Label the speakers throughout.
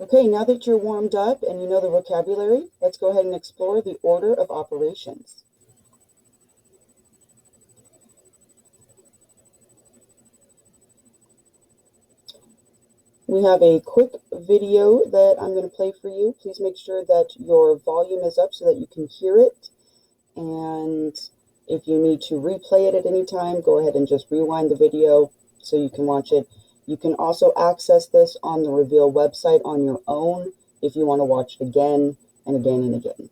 Speaker 1: Okay, now that you're warmed up and you know the vocabulary, let's go ahead and explore the order of operations. We have a quick video that I'm going to play for you. Please make sure that your volume is up so that you can hear it. And if you need to replay it at any time, go ahead and just rewind the video so you can watch it. You can also access this on the Reveal website on your own if you want to watch it again and again and again.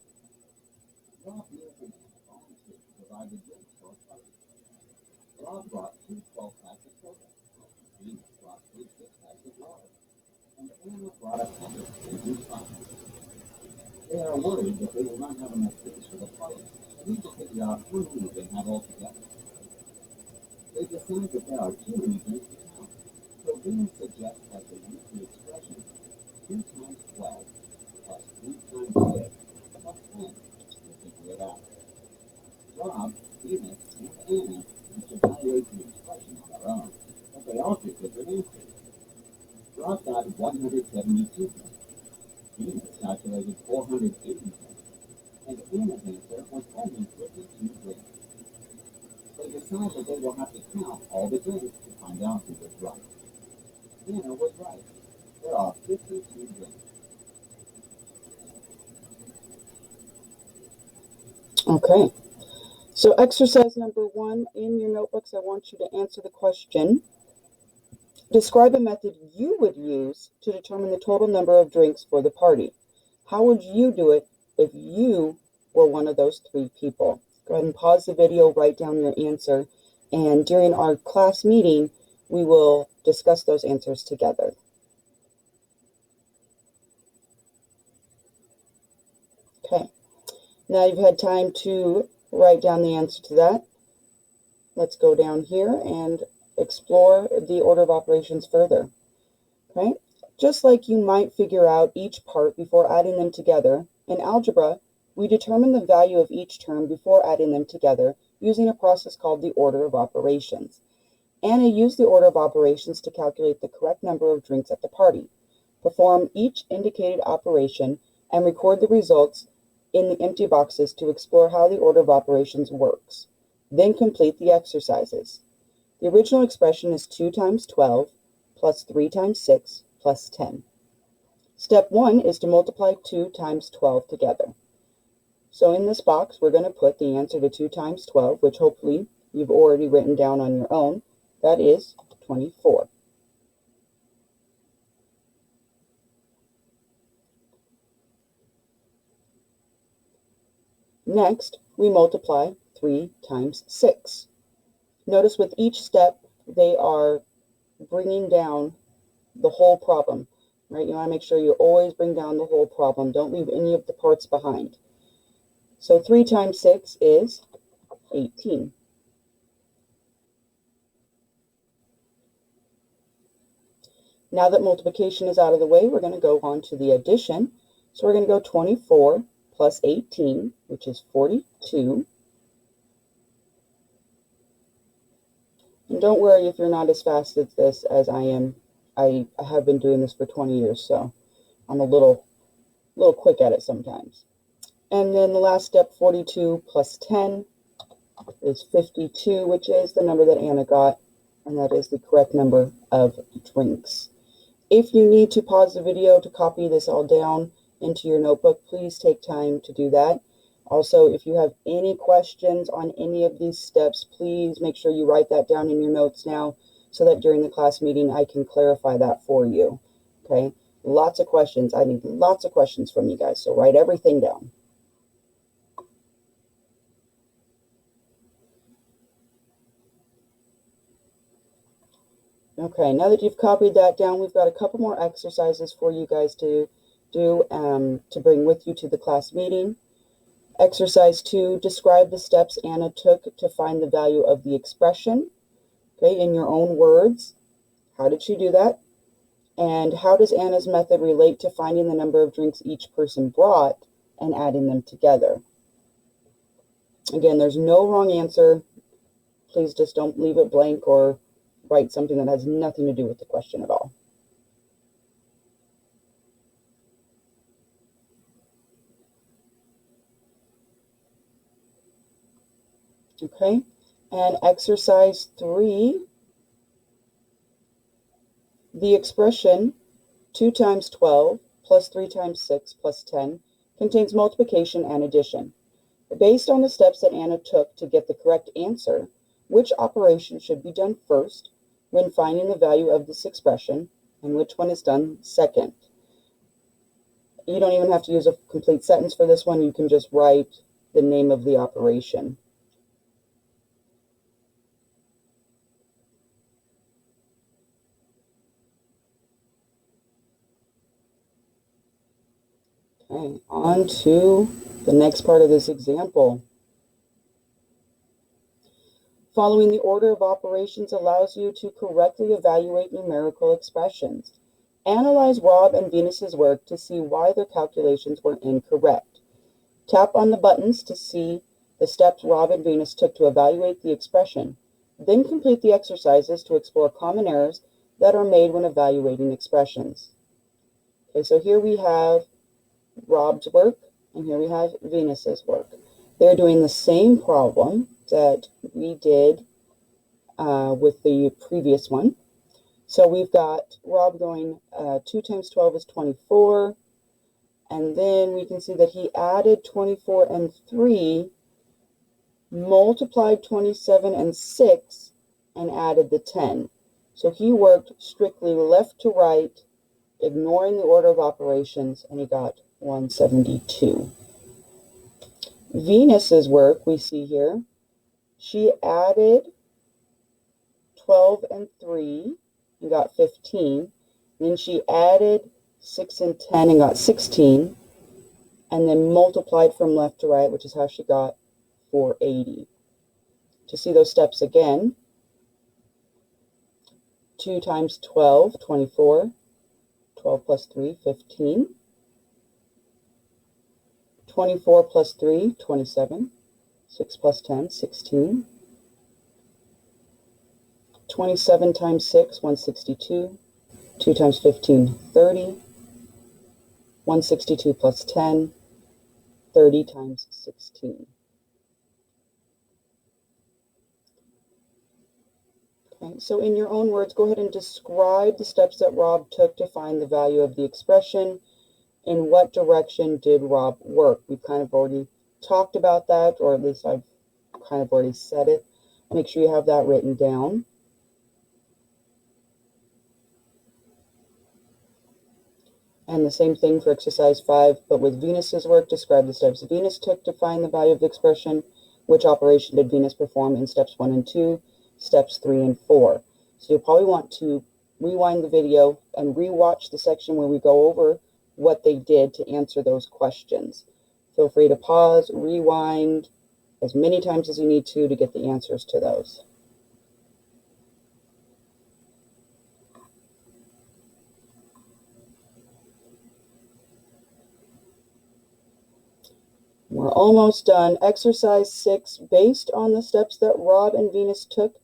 Speaker 2: Rob brought 2 12-packs of soda. Venus brought 3 6-packs of water. And Anna brought a pack of frozen chocolate. They are worried that they will not have enough drinks for the party, and need to figure out how many they have altogether. They decide that there are too many drinks to count, so Venus suggests that they use the expression 2 times 12 plus 3 times 6 plus 10 to figure it out. Rob, Venus, and Anna each evaluate the expression on their own, but they all get different answers. Rob got 172 drinks. Venus calculated 480 drinks, and Anna's answer was only 52 drinks. They decide that they will have to count all the drinks to find out who was right. Anna was right. There are 52 drinks.
Speaker 1: Okay. So exercise number 1 in your notebooks, I want you to answer the question. Describe a method you would use to determine the total number of drinks for the party. How would you do it if you were one of those 3 people? Go ahead and pause the video, write down your answer, and during our class meeting, we will discuss those answers together. Okay, now you've had time to write down the answer to that. Let's go down here and explore the order of operations further. Okay, just like you might figure out each part before adding them together, in algebra, we determine the value of each term before adding them together using a process called the order of operations. Anna used the order of operations to calculate the correct number of drinks at the party. Perform each indicated operation and record the results in the empty boxes to explore how the order of operations works. Then complete the exercises. The original expression is 2 times 12 plus 3 times 6 plus 10. Step 1 is to multiply 2 times 12 together. So in this box, we're going to put the answer to 2 times 12, which hopefully you've already written down on your own. That is 24. Next, we multiply 3 times 6. Notice with each step, they are bringing down the whole problem, right? You want to make sure you always bring down the whole problem. Don't leave any of the parts behind. So 3 times 6 is 18. Now that multiplication is out of the way, we're going to go on to the addition. So we're going to go 24 plus 18, which is 42. And don't worry if you're not as fast at this as I am. I have been doing this for 20 years, so I'm a little quick at it sometimes. And then the last step, 42 plus 10 is 52, which is the number that Anna got, and that is the correct number of drinks. If you need to pause the video to copy this all down into your notebook, please take time to do that. Also, if you have any questions on any of these steps, please make sure you write that down in your notes now so that during the class meeting I can clarify that for you. Okay? Lots of questions. I need lots of questions from you guys, so write everything down. Okay, now that you've copied that down, we've got a couple more exercises for you guys to do to bring with you to the class meeting. Exercise 2, describe the steps Anna took to find the value of the expression. Okay, in your own words, how did she do that? And how does Anna's method relate to finding the number of drinks each person brought and adding them together? Again, there's no wrong answer. Please just don't leave it blank or write something that has nothing to do with the question at all. Okay, and exercise 3, the expression 2 times 12 plus 3 times 6 plus 10 contains multiplication and addition. Based on the steps that Anna took to get the correct answer, which operation should be done first when finding the value of this expression, and which one is done second? You don't even have to use a complete sentence for this one. You can just write the name of the operation. Okay, on to the next part of this example. Following the order of operations allows you to correctly evaluate numerical expressions. Analyze Rob and Venus's work to see why their calculations were incorrect. Tap on the buttons to see the steps Rob and Venus took to evaluate the expression. Then complete the exercises to explore common errors that are made when evaluating expressions. Okay, so here we have Rob's work, and here we have Venus's work. They're doing the same problem that we did with the previous one. So we've got Rob going 2 times 12 is 24, and then we can see that he added 24 and 3, multiplied 27 and 6, and added the 10. So he worked strictly left to right, ignoring the order of operations, and he got 172. Venus's work, we see here, she added 12 and 3 and got 15. Then she added 6 and 10 and got 16, and then multiplied from left to right, which is how she got 480. To see those steps again, 2 times 12, 24. 12 plus 3, 15. 24 plus 3, 27. 6 plus 10, 16. 27 times 6, 162. 2 times 15, 30. 162 plus 10, 30 times 16. Okay, so in your own words, go ahead and describe the steps that Rob took to find the value of the expression. In what direction did Rob work? We've kind of already talked about that, or at least I've kind of already said it. Make sure you have that written down. And the same thing for exercise 5, but with Venus's work, describe the steps Venus took to find the value of the expression. Which operation did Venus perform in steps 1 and 2, steps 3 and 4? So you'll probably want to rewind the video and rewatch the section where we go over what they did to answer those questions. Feel free to pause, rewind as many times as you need to get the answers to those. We're almost done. Exercise 6, based on the steps that Rob and Venus took,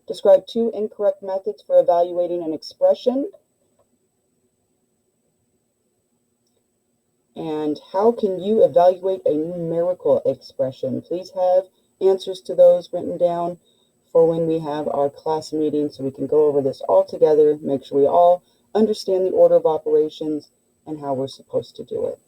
Speaker 1: describe 2 incorrect methods for evaluating an expression. And how can you evaluate a numerical expression? Please have answers to those written down for when we have our class meeting so we can go over this all together, make sure we all understand the order of operations and how we're supposed to do it.